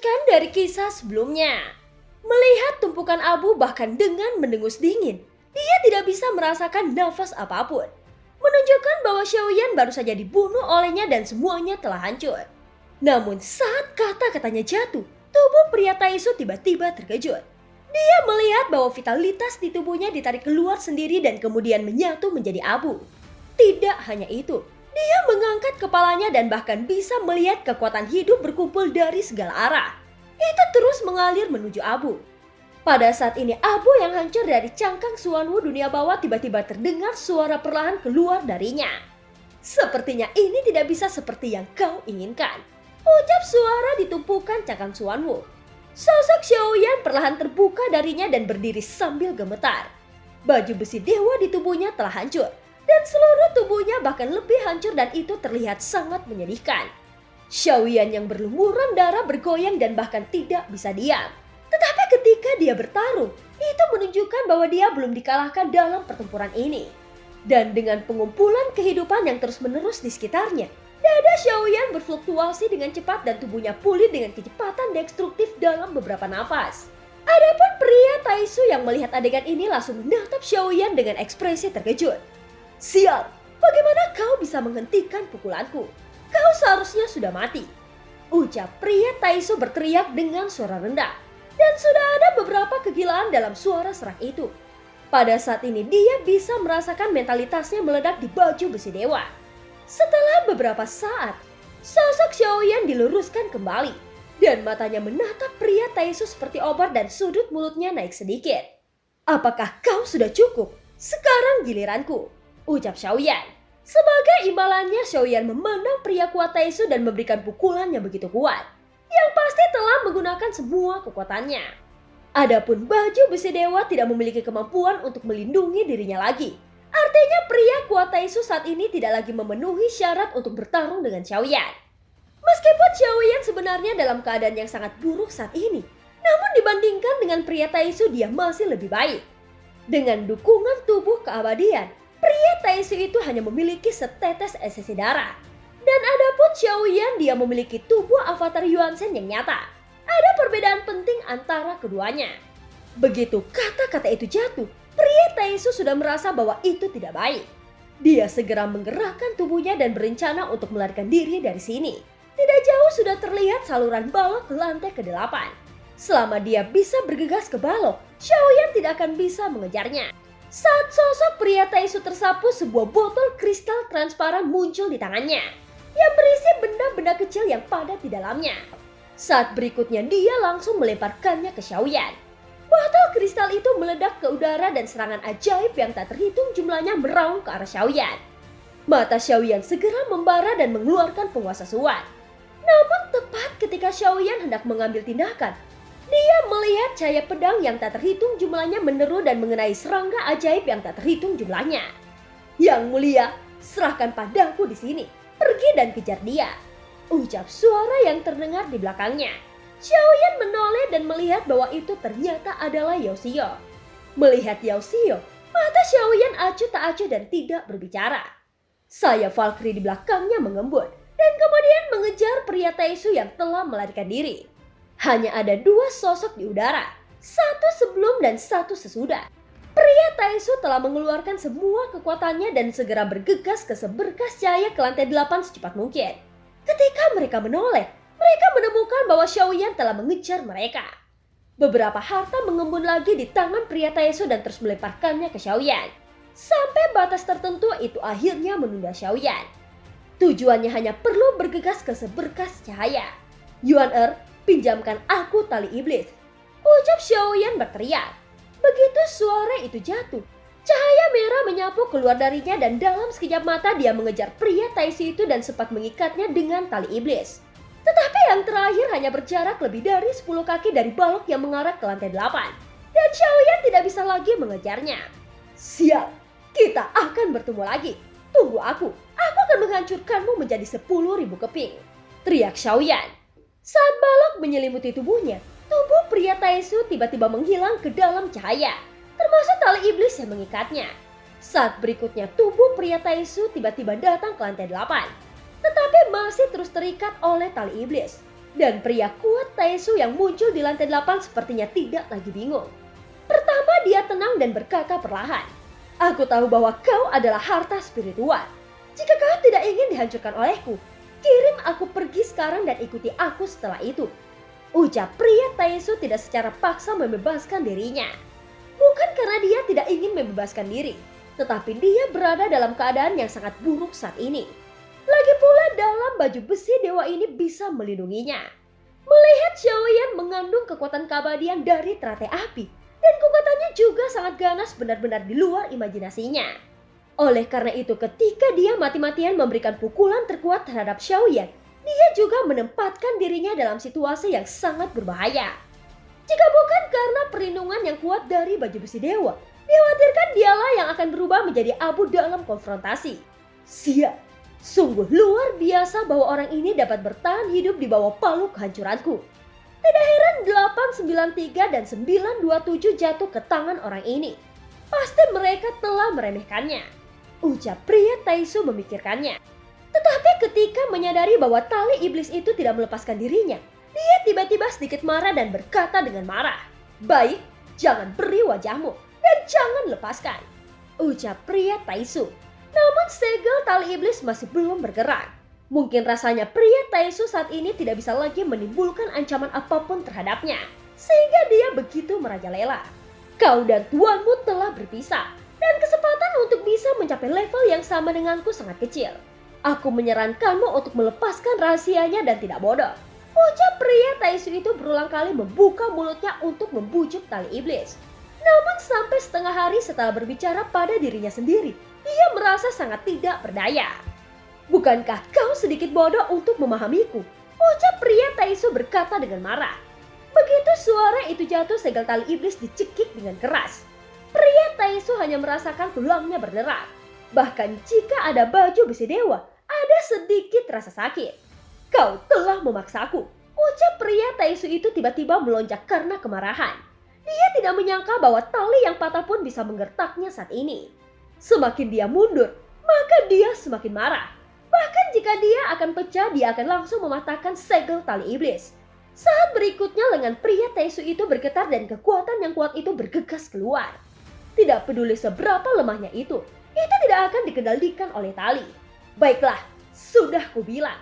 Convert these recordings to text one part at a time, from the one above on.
melanjutkan dari kisah sebelumnya. Melihat tumpukan abu bahkan dengan mendengus dingin, dia tidak bisa merasakan nafas apapun. Menunjukkan bahwa Xiaoyan baru saja dibunuh olehnya dan semuanya telah hancur. Namun saat kata-katanya jatuh, tubuh pria Taisu tiba-tiba terkejut. Dia melihat bahwa vitalitas di tubuhnya ditarik keluar sendiri dan kemudian menyatu menjadi abu. Tidak hanya itu, dia mengangkat kepalanya dan bahkan bisa melihat kekuatan hidup berkumpul dari segala arah. Itu terus mengalir menuju abu. Pada saat ini abu yang hancur dari cangkang Xuanwu dunia bawah tiba-tiba terdengar suara perlahan keluar darinya. Sepertinya ini tidak bisa seperti yang kau inginkan, ucap suara di tumpukan cangkang Xuanwu. Sosok Xiaoyan perlahan terbuka darinya dan berdiri sambil gemetar. Baju besi dewa di tubuhnya telah hancur dan seluruh tubuhnya bahkan lebih hancur dan itu terlihat sangat menyedihkan. Xiaoyan yang berlumuran darah bergoyang dan bahkan tidak bisa diam. Tetapi ketika dia bertarung, itu menunjukkan bahwa dia belum dikalahkan dalam pertempuran ini. Dan dengan pengumpulan kehidupan yang terus-menerus di sekitarnya, dada Xiaoyan berfluktuasi dengan cepat dan tubuhnya pulih dengan kecepatan destruktif dalam beberapa nafas. Adapun pria Taisu yang melihat adegan ini langsung menatap Xiaoyan dengan ekspresi terkejut. Sial, bagaimana kau bisa menghentikan pukulanku? Kau seharusnya sudah mati, ucap pria Taisu berteriak dengan suara rendah. Dan sudah ada beberapa kegilaan dalam suara serak itu. Pada saat ini dia bisa merasakan mentalitasnya meledak di baju besi dewa. Setelah beberapa saat, sosok Xiaoyan diluruskan kembali. Dan matanya menatap pria Taisu seperti obat dan sudut mulutnya naik sedikit. Apakah kau sudah cukup? Sekarang giliranku, ucap Xiaoyan. Sebagai imbalannya Xiaoyan memandang pria kuat Taisu dan memberikan pukulan yang begitu kuat. Yang pasti telah menggunakan semua kekuatannya. Adapun baju besi dewa tidak memiliki kemampuan untuk melindungi dirinya lagi. Artinya pria kuat Taisu saat ini tidak lagi memenuhi syarat untuk bertarung dengan Xiaoyan. Meskipun Xiaoyan sebenarnya dalam keadaan yang sangat buruk saat ini, namun dibandingkan dengan pria Taisu dia masih lebih baik. Dengan dukungan tubuh keabadian, pria Taisu itu hanya memiliki setetes esensi darah. Dan adapun Xiaoyan dia memiliki tubuh avatar Yuan Shen yang nyata. Ada perbedaan penting antara keduanya. Begitu kata-kata itu jatuh, pria Taisu sudah merasa bahwa itu tidak baik. Dia segera menggerakkan tubuhnya dan berencana untuk melarikan diri dari sini. Tidak jauh sudah terlihat saluran balok ke lantai ke-8. Selama dia bisa bergegas ke balok, Xiaoyan tidak akan bisa mengejarnya. Saat sosok pria Taisu tersapu, sebuah botol kristal transparan muncul di tangannya yang berisi benda-benda kecil yang padat di dalamnya. Saat berikutnya dia langsung melemparkannya ke Xiaoyan. Botol kristal itu meledak ke udara dan serangan ajaib yang tak terhitung jumlahnya meraung ke arah Xiaoyan. Mata Xiaoyan segera membara dan mengeluarkan penguasa Suan. Namun tepat ketika Xiaoyan hendak mengambil tindakan, dia melihat cahaya pedang yang tak terhitung jumlahnya meneru dan mengenai serangga ajaib yang tak terhitung jumlahnya. Yang mulia, serahkan padaku di sini. Pergi dan kejar dia, ucap suara yang terdengar di belakangnya. Xiaoyan menoleh dan melihat bahwa itu ternyata adalah Yao Xiao. Melihat Yao Xiao, mata Xiaoyan acuh tak acuh dan tidak berbicara. Sayap Valkyrie di belakangnya mengembut dan kemudian mengejar pria Taisu yang telah melarikan diri. Hanya ada dua sosok di udara, satu sebelum dan satu sesudah. Pria Taisu telah mengeluarkan semua kekuatannya dan segera bergegas ke seberkas cahaya ke lantai 8 secepat mungkin. Ketika mereka menoleh, mereka menemukan bahwa Xiaoyan telah mengejar mereka. Beberapa harta mengembun lagi di tangan pria Taisu dan terus melemparkannya ke Xiaoyan. Sampai batas tertentu itu akhirnya menunda Xiaoyan. Tujuannya hanya perlu bergegas ke seberkas cahaya. Yuan pinjamkan aku tali iblis, ucap Xiaoyan berteriak. Begitu suara itu jatuh, cahaya merah menyapu keluar darinya dan dalam sekejap mata dia mengejar pria Taisu itu dan sempat mengikatnya dengan tali iblis. Tetapi yang terakhir hanya berjarak lebih dari 10 kaki dari balok yang mengarah ke lantai 8. Dan Xiaoyan tidak bisa lagi mengejarnya. Sial, kita akan bertemu lagi. Tunggu aku akan menghancurkanmu menjadi 10.000 keping, teriak Xiaoyan. Saat balok menyelimuti tubuhnya, tubuh pria Taisu tiba-tiba menghilang ke dalam cahaya, termasuk tali iblis yang mengikatnya. Saat berikutnya tubuh pria Taisu tiba-tiba datang ke lantai 8, tetapi masih terus terikat oleh tali iblis. Dan pria kuat Taesu yang muncul di lantai 8 sepertinya tidak lagi bingung. Pertama dia tenang dan berkata perlahan, "Aku tahu bahwa kau adalah harta spiritual. Jika kau tidak ingin dihancurkan olehku, kirim aku pergi sekarang dan ikuti aku setelah itu." Ucap pria Taesu tidak secara paksa membebaskan dirinya. Bukan karena dia tidak ingin membebaskan diri, tetapi dia berada dalam keadaan yang sangat buruk saat ini. Lagi pula dalam baju besi dewa ini bisa melindunginya. Melihat Xiaoyan mengandung kekuatan keabadian dari teratai api, dan kekuatannya juga sangat ganas benar-benar di luar imajinasinya. Oleh karena itu ketika dia mati-matian memberikan pukulan terkuat terhadap Xiaoyan, dia juga menempatkan dirinya dalam situasi yang sangat berbahaya. Jika bukan karena perlindungan yang kuat dari baju besi dewa, dikhawatirkan dialah yang akan berubah menjadi abu dalam konfrontasi. Siap, sungguh luar biasa bahwa orang ini dapat bertahan hidup di bawah palu kehancuranku. Tidak heran 893 dan 927 jatuh ke tangan orang ini. Pasti mereka telah meremehkannya. Ucap pria Taesu memikirkannya. Tetapi ketika menyadari bahwa tali iblis itu tidak melepaskan dirinya, dia tiba-tiba sedikit marah dan berkata dengan marah, "Baik, jangan beri wajahmu dan jangan lepaskan." Ucap pria Taesu. Namun segel tali iblis masih belum bergerak. Mungkin rasanya pria Taesu saat ini tidak bisa lagi menimbulkan ancaman apapun terhadapnya, sehingga dia begitu merajalela. "Kau dan tuanmu telah berpisah, dan kesempatan untuk bisa mencapai level yang sama denganku sangat kecil. Aku menyarankanmu untuk melepaskan rahasianya dan tidak bodoh." Ucap pria Taesu itu berulang kali membuka mulutnya untuk membujuk tali iblis. Namun sampai setengah hari setelah berbicara pada dirinya sendiri, ia merasa sangat tidak berdaya. "Bukankah kau sedikit bodoh untuk memahamiku?" Ucap pria Taesu berkata dengan marah. Begitu suara itu jatuh, segel tali iblis dicekik dengan keras. Pria Taesu hanya merasakan tulangnya berderak. Bahkan jika ada baju besi dewa, ada sedikit rasa sakit. "Kau telah memaksaku." Ucap pria Taesu itu tiba-tiba melonjak karena kemarahan. Dia tidak menyangka bahwa tali yang patah pun bisa menggertaknya saat ini. Semakin dia mundur, maka dia semakin marah. Bahkan jika dia akan pecah, dia akan langsung mematahkan segel tali iblis. Saat berikutnya lengan pria Taesu itu bergetar dan kekuatan yang kuat itu bergegas keluar. Tidak peduli seberapa lemahnya itu tidak akan dikendalikan oleh tali. "Baiklah, sudah kubilang.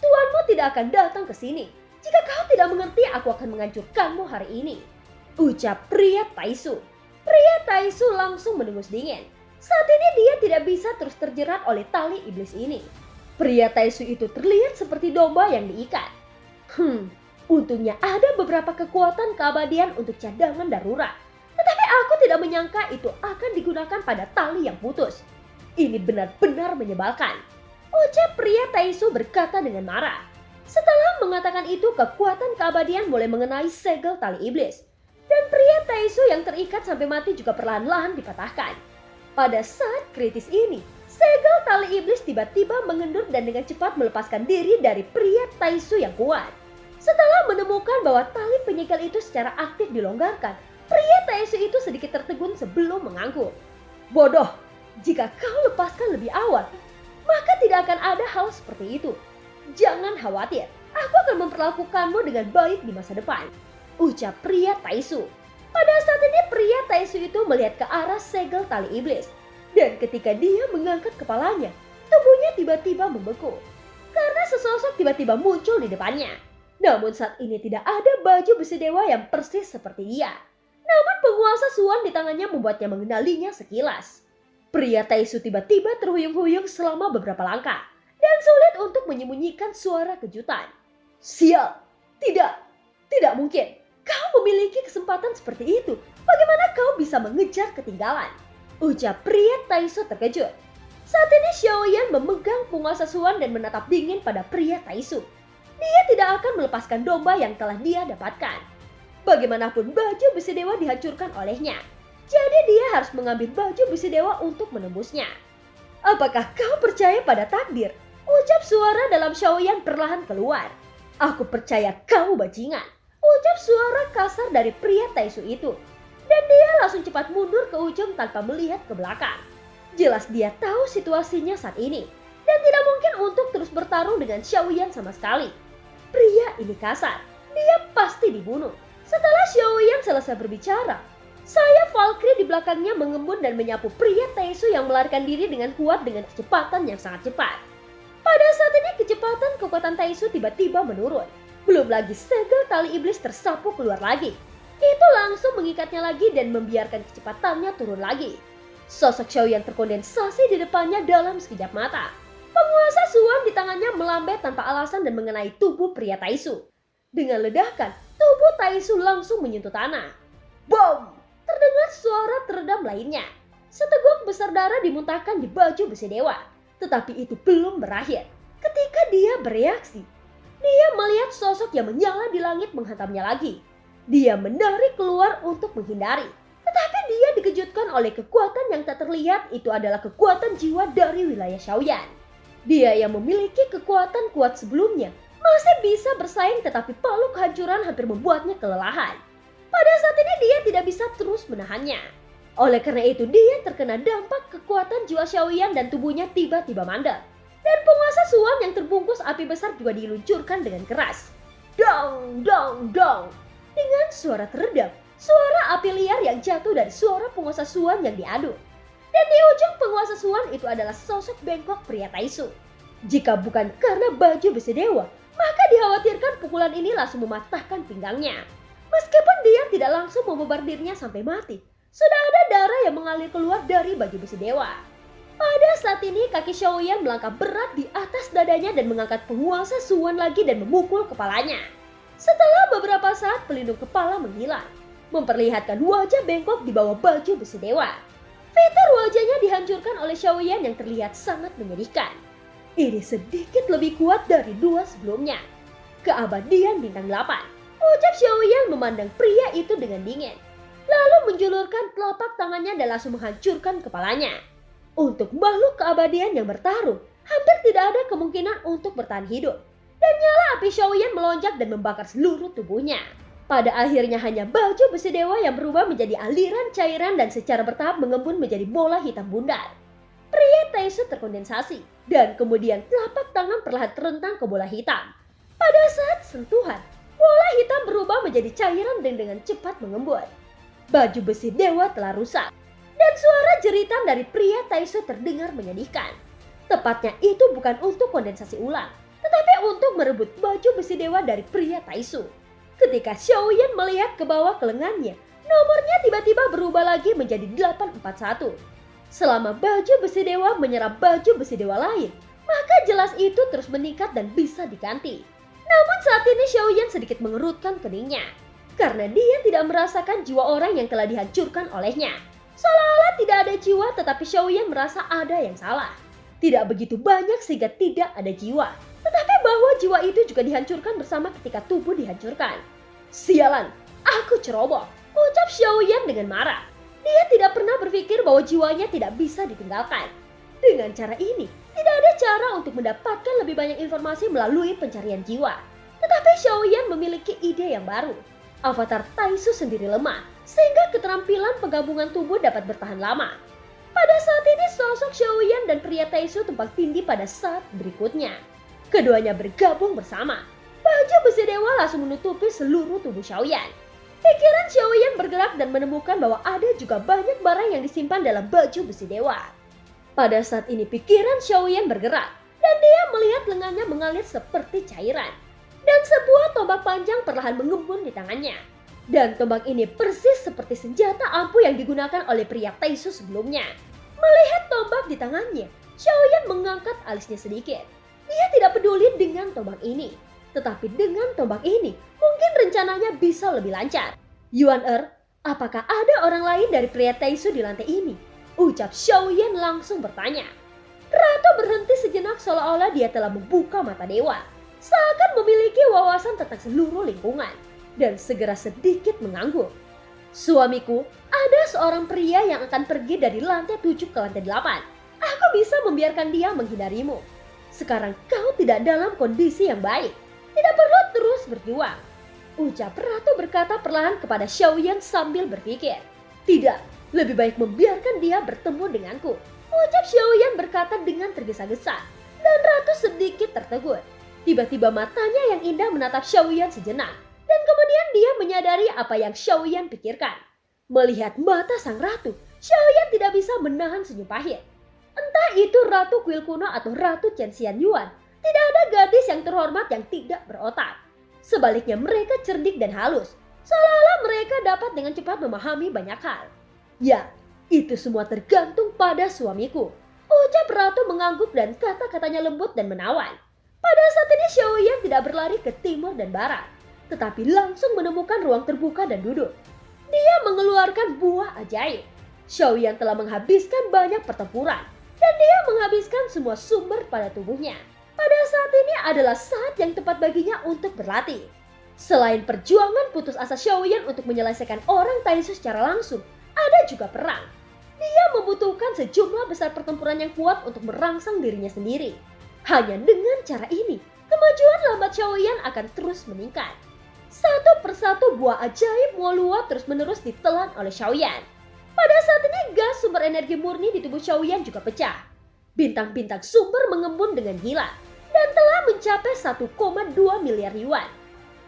Tuanmu tidak akan datang ke sini. Jika kau tidak mengerti, aku akan menghancurkanmu hari ini." Ucap pria Taesu. Pria Taesu langsung mendengus dingin. Saat ini dia tidak bisa terus terjerat oleh tali iblis ini. Pria Taesu itu terlihat seperti domba yang diikat. Untungnya ada beberapa kekuatan keabadian untuk cadangan darurat. Tetapi aku tidak menyangka itu akan digunakan pada tali yang putus. Ini benar-benar menyebalkan. Ucap pria Taesu berkata dengan marah. Setelah mengatakan itu, kekuatan keabadian mulai mengenai segel tali iblis. Dan pria Taesu yang terikat sampai mati juga perlahan-lahan dipatahkan. Pada saat kritis ini, segel tali iblis tiba-tiba mengendur dan dengan cepat melepaskan diri dari pria Taesu yang kuat. Setelah menemukan bahwa tali penyegel itu secara aktif dilonggarkan, pria Taesu itu sedikit tertegun sebelum mengangguk. "Bodoh, jika kau lepaskan lebih awal, maka tidak akan ada hal seperti itu. Jangan khawatir, aku akan memperlakukanmu dengan baik di masa depan." Ucap pria Taesu. Pada saat ini pria Taesu itu melihat ke arah segel tali iblis. Dan ketika dia mengangkat kepalanya, tubuhnya tiba-tiba membeku. Karena sesosok tiba-tiba muncul di depannya. Namun saat ini tidak ada baju besi dewa yang persis seperti dia. Namun penguasa Suan di tangannya membuatnya mengenalinya sekilas. Pria Taesu tiba-tiba terhuyung-huyung selama beberapa langkah. Dan sulit untuk menyembunyikan suara kejutan. "Sial, tidak mungkin. Kau memiliki kesempatan seperti itu. Bagaimana kau bisa mengejar ketinggalan?" Ucap pria Taesu terkejut. Saat ini Xiaoyan memegang penguasa Suan dan menatap dingin pada pria Taesu. Dia tidak akan melepaskan domba yang telah dia dapatkan. Bagaimanapun baju besi dewa dihancurkan olehnya. Jadi dia harus mengambil baju besi dewa untuk menembusnya. "Apakah kau percaya pada takdir?" Ucap suara dalam Xiaoyan perlahan keluar. "Aku percaya kau bajingan." Ucap suara kasar dari pria Taesu itu. Dan dia langsung cepat mundur ke ujung tanpa melihat ke belakang. Jelas dia tahu situasinya saat ini. Dan tidak mungkin untuk terus bertarung dengan Xiaoyan sama sekali. Pria ini kasar. Dia pasti dibunuh. Setelah Xiaoyan selesai berbicara, sayap Valkyrie di belakangnya mengembun dan menyapu pria Taesu yang melarikan diri dengan kuat dengan kecepatan yang sangat cepat. Pada saat ini kekuatan Taesu tiba-tiba menurun. Belum lagi segel tali iblis tersapu keluar lagi. Itu langsung mengikatnya lagi dan membiarkan kecepatannya turun lagi. Sosok Xiaoyan terkondensasi di depannya dalam sekejap mata. Penguasa Suan di tangannya melambai tanpa alasan dan mengenai tubuh pria Taesu. Dengan ledakan, tubuh Taesu langsung menyentuh tanah. Bom! Terdengar suara teredam lainnya. Seteguk besar darah dimuntahkan di baju besi dewa. Tetapi itu belum berakhir. Ketika dia bereaksi, dia melihat sosok yang menyala di langit menghantamnya lagi. Dia menari keluar untuk menghindari. Tetapi dia dikejutkan oleh kekuatan yang tak terlihat. Itu adalah kekuatan jiwa dari wilayah Xiaoyan. Dia yang memiliki kekuatan kuat sebelumnya masih bisa bersaing, tetapi palu kehancuran hampir membuatnya kelelahan. Pada saat ini dia tidak bisa terus menahannya. Oleh karena itu dia terkena dampak kekuatan jiwa Xiaoyan dan tubuhnya tiba-tiba mandek. Dan penguasa Suan yang terbungkus api besar juga diluncurkan dengan keras. Dong, dong, dong. Dengan suara teredam, suara api liar yang jatuh dari suara penguasa Suan yang diadu. Dan di ujung penguasa Suan itu adalah sosok bengkok pria Taesu. Jika bukan karena baju besi dewa, maka dikhawatirkan pukulan ini langsung mematahkan pinggangnya. Meskipun dia tidak langsung memombardirnya sampai mati, sudah ada darah yang mengalir keluar dari baju besi dewa. Pada saat ini kaki Xiaoyan melangkah berat di atas dadanya dan mengangkat penguasa Suan lagi dan memukul kepalanya. Setelah beberapa saat pelindung kepala menghilang, memperlihatkan wajah bengkok di bawah baju besi dewa. Fitur wajahnya dihancurkan oleh Xiaoyan yang terlihat sangat menyedihkan. Ini sedikit lebih kuat dari dua sebelumnya. Keabadian bintang 8. Ucap Xiaoyan memandang pria itu dengan dingin. Lalu menjulurkan telapak tangannya dan langsung menghancurkan kepalanya. Untuk makhluk keabadian yang bertarung, hampir tidak ada kemungkinan untuk bertahan hidup. Dan nyala api Xiaoyan melonjak dan membakar seluruh tubuhnya. Pada akhirnya hanya baju besi dewa yang berubah menjadi aliran cairan dan secara bertahap mengembun menjadi bola hitam bundar. Pria Taesu terkondensasi dan kemudian telapak tangan perlahan terentang ke bola hitam. Pada saat sentuhan, bola hitam berubah menjadi cairan dan dengan cepat mengembun. Baju besi dewa telah rusak dan suara jeritan dari pria Taesu terdengar menyedihkan. Tepatnya itu bukan untuk kondensasi ulang, tetapi untuk merebut baju besi dewa dari pria Taesu. Ketika Xiaoyan melihat ke bawah ke lengannya, nomornya tiba-tiba berubah lagi menjadi 841. Selama baju besi dewa menyerap baju besi dewa lain, maka jelas itu terus meningkat dan bisa diganti. Namun saat ini Xiaoyan sedikit mengerutkan keningnya, karena dia tidak merasakan jiwa orang yang telah dihancurkan olehnya. Seolah-olah tidak ada jiwa, tetapi Xiaoyan merasa ada yang salah. Tidak begitu banyak sehingga tidak ada jiwa, tetapi bahwa jiwa itu juga dihancurkan bersama ketika tubuh dihancurkan. Sialan, aku ceroboh, ucap Xiaoyan dengan marah. Dia tidak pernah berpikir bahwa jiwanya tidak bisa ditinggalkan. Dengan cara ini, tidak ada cara untuk mendapatkan lebih banyak informasi melalui pencarian jiwa. Tetapi Xiaoyan memiliki ide yang baru. Avatar Taesu sendiri lemah, sehingga keterampilan penggabungan tubuh dapat bertahan lama. Pada saat ini sosok Xiaoyan dan pria Taesu tumpang tindih pada saat berikutnya. Keduanya bergabung bersama. Baju besi dewa langsung menutupi seluruh tubuh Xiaoyan. Pikiran Xiaoyan bergerak dan menemukan bahwa ada juga banyak barang yang disimpan dalam baju besi dewa. Pada saat ini pikiran Xiaoyan bergerak dan dia melihat lengannya mengalir seperti cairan. Dan sebuah tombak panjang perlahan mengembun di tangannya. Dan tombak ini persis seperti senjata ampuh yang digunakan oleh pria Taesu sebelumnya. Melihat tombak di tangannya, Xiaoyan mengangkat alisnya sedikit. Dia tidak peduli dengan tombak ini. Tetapi dengan tombak ini, mungkin rencananya bisa lebih lancar. Yuan apakah ada orang lain dari pria Taesu di lantai ini? Ucap Xiaoyan langsung bertanya. Ratu berhenti sejenak seolah-olah dia telah membuka mata dewa. Seakan memiliki wawasan tentang seluruh lingkungan. Dan segera sedikit mengangguk. Suamiku, ada seorang pria yang akan pergi dari lantai 7 ke lantai 8. Aku bisa membiarkan dia menghindarimu. Sekarang kau tidak dalam kondisi yang baik. Tidak perlu terus berjuang. Ucap Ratu berkata perlahan kepada Xiaoyan sambil berpikir. Tidak, lebih baik membiarkan dia bertemu denganku. Ucap Xiaoyan berkata dengan tergesa-gesa. Dan Ratu sedikit tertegun. Tiba-tiba matanya yang indah menatap Xiaoyan sejenak. Dan kemudian dia menyadari apa yang Xiaoyan pikirkan. Melihat mata sang ratu, Xiaoyan tidak bisa menahan senyum pahit. Entah itu Ratu Kuil Kuno atau Ratu Chen Xianyuan, tidak ada gadis yang terhormat yang tidak berotak. Sebaliknya mereka cerdik dan halus, seolah-olah mereka dapat dengan cepat memahami banyak hal. Ya, itu semua tergantung pada suamiku, ucap Ratu mengangguk dan kata-katanya lembut dan menawan. Pada saat ini Xiaoyan tidak berlari ke timur dan barat, tetapi langsung menemukan ruang terbuka dan duduk. Dia mengeluarkan buah ajaib. Xiaoyan telah menghabiskan banyak pertempuran, dan dia menghabiskan semua sumber pada tubuhnya. Pada saat ini adalah saat yang tepat baginya untuk berlatih. Selain perjuangan putus asa Xiaoyan untuk menyelesaikan orang Taizhou secara langsung, ada juga perang. Dia membutuhkan sejumlah besar pertempuran yang kuat untuk merangsang dirinya sendiri. Hanya dengan cara ini, kemajuan lambat Xiaoyan akan terus meningkat. Satu persatu buah ajaib Wolua terus-menerus ditelan oleh Xiaoyan. Pada saat ini gas sumber energi murni di tubuh Xiaoyan juga pecah. Bintang-bintang sumber mengembun dengan gila dan telah mencapai 1,2 miliar yuan.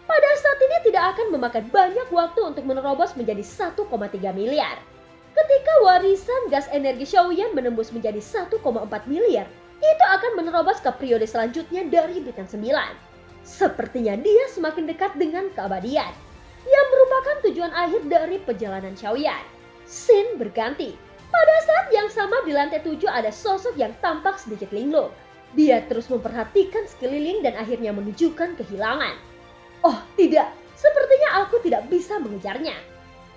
Pada saat ini tidak akan memakan banyak waktu untuk menerobos menjadi 1,3 miliar. Ketika warisan gas energi Xiaoyan menembus menjadi 1,4 miliar, itu akan menerobos ke periode selanjutnya dari bintang 9. Sepertinya dia semakin dekat dengan keabadian, yang merupakan tujuan akhir dari perjalanan Xiaoyan. Scene berganti. Pada saat yang sama di lantai 7 ada sosok yang tampak sedikit linglung. Dia terus memperhatikan sekeliling dan akhirnya menunjukkan kehilangan. Oh tidak, sepertinya aku tidak bisa mengejarnya,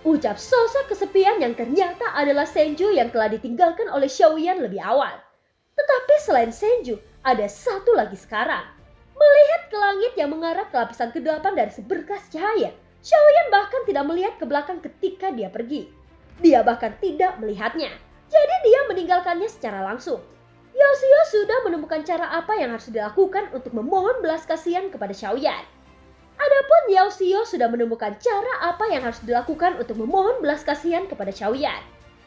ucap sosok kesepian yang ternyata adalah Senju yang telah ditinggalkan oleh Xiaoyan lebih awal. Tetapi selain Senju, ada satu lagi sekarang. Melihat ke langit yang mengarah ke lapisan ke-8 dari seberkas cahaya, Xiaoyan bahkan tidak melihat ke belakang ketika dia pergi. Dia bahkan tidak melihatnya, jadi dia meninggalkannya secara langsung. Yoshio sudah menemukan cara apa yang harus dilakukan untuk memohon belas kasihan kepada Xiaoyan. Adapun Yoshio sudah menemukan cara apa yang harus dilakukan untuk memohon belas kasihan kepada Xiaoyan.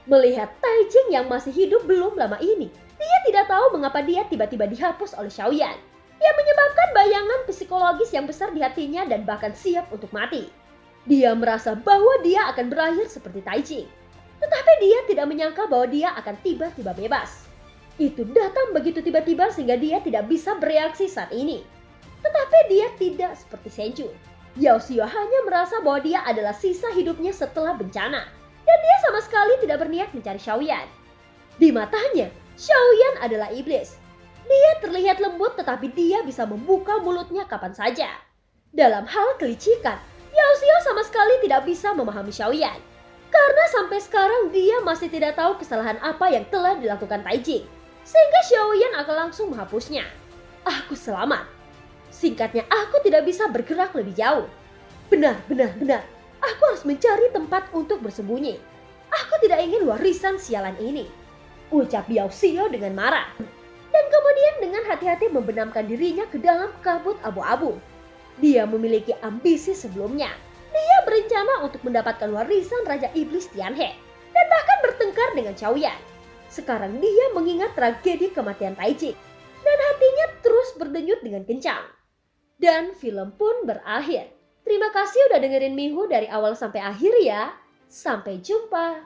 Melihat Taijing yang masih hidup belum lama ini, dia tidak tahu mengapa dia tiba-tiba dihapus oleh Xiaoyan, yang menyebabkan bayangan psikologis yang besar di hatinya dan bahkan siap untuk mati. Dia merasa bahwa dia akan berakhir seperti Taijing, tetapi dia tidak menyangka bahwa dia akan tiba-tiba bebas. Itu datang begitu tiba-tiba sehingga dia tidak bisa bereaksi saat ini. Tetapi dia tidak seperti Senju. Yoshio hanya merasa bahwa dia adalah sisa hidupnya setelah bencana, dan dia sama sekali tidak berniat mencari Xiaoyan. Di matanya, Xiaoyan adalah iblis. Dia terlihat lembut tetapi dia bisa membuka mulutnya kapan saja. Dalam hal kelicikan, Yoshio sama sekali tidak bisa memahami Xiaoyan. Karena sampai sekarang dia masih tidak tahu kesalahan apa yang telah dilakukan Taijing, sehingga Xiaoyan akan langsung menghapusnya. Aku selamat. Singkatnya, aku tidak bisa bergerak lebih jauh. Benar. Aku harus mencari tempat untuk bersembunyi. Aku tidak ingin warisan sialan ini, ucap Yoshio dengan marah. Dan kemudian dengan hati-hati membenamkan dirinya ke dalam kabut abu-abu. Dia memiliki ambisi sebelumnya. Dia berencana untuk mendapatkan warisan Raja Iblis Tianhe dan bahkan bertengkar dengan Xiaoyan. Sekarang dia mengingat tragedi kematian Taijing dan hatinya terus berdenyut dengan kencang. Dan film pun berakhir. Terima kasih udah dengerin Mihu dari awal sampai akhir ya. Sampai jumpa.